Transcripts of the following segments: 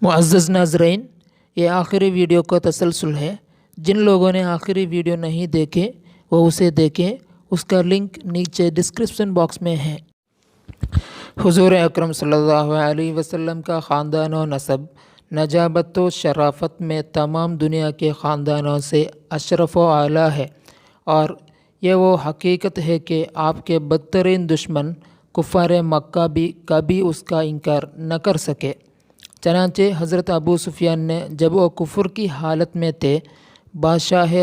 معزز ناظرین، یہ آخری ویڈیو کا تسلسل ہے۔ جن لوگوں نے آخری ویڈیو نہیں دیکھے وہ اسے دیکھیں، اس کا لنک نیچے ڈسکرپشن باکس میں ہے۔ حضور اکرم صلی اللہ علیہ وسلم کا خاندان و نسب نجابت و شرافت میں تمام دنیا کے خاندانوں سے اشرف و اعلیٰ ہے، اور یہ وہ حقیقت ہے کہ آپ کے بدترین دشمن کفار مکہ بھی کبھی اس کا انکار نہ کر سکے۔ چنانچہ حضرت ابو سفیان نے جب وہ کفر کی حالت میں تھے، بادشاہ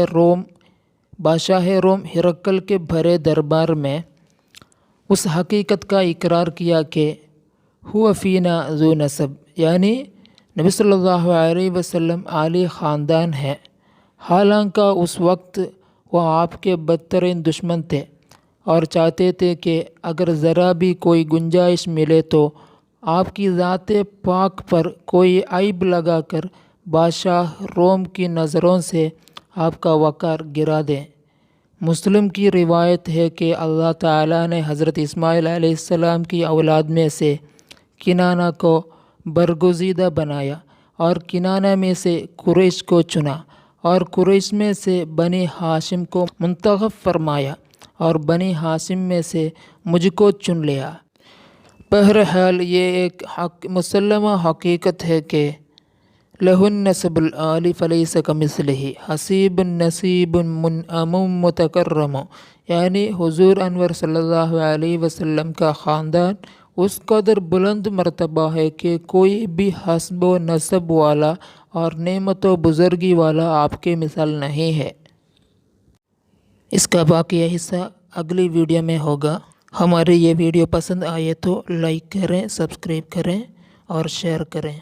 روم ہرقل کے بھرے دربار میں اس حقیقت کا اقرار کیا کہ ہو فینا ذو نسب، یعنی نبی صلی اللہ علیہ وسلم عالی خاندان ہے، حالانکہ اس وقت وہ آپ کے بدترین دشمن تھے اور چاہتے تھے کہ اگر ذرا بھی کوئی گنجائش ملے تو آپ کی ذات پاک پر کوئی عیب لگا کر بادشاہ روم کی نظروں سے آپ کا وقار گرا دیں۔ مسلم کی روایت ہے کہ اللہ تعالیٰ نے حضرت اسماعیل علیہ السلام کی اولاد میں سے کنانہ کو برگزیدہ بنایا اور کنانہ میں سے قریش کو چنا، اور قریش میں سے بنی ہاشم کو منتخب فرمایا، اور بنی ہاشم میں سے مجھ کو چن لیا۔ بہرحال یہ ایک مسلمہ حقیقت ہے کہ لہ النسب العالی فلیس کمثلہ حسیب نصیب منعم متکرم، یعنی حضور انور صلی اللہ علیہ وسلم کا خاندان اس قدر بلند مرتبہ ہے کہ کوئی بھی حسب و نسب والا اور نعمت و بزرگی والا آپ کے مثال نہیں ہے۔ اس کا باقی حصہ اگلی ویڈیو میں ہوگا۔ ہماری یہ ویڈیو پسند آئے تو لائک کریں، سبسکرائب کریں اور شیئر کریں۔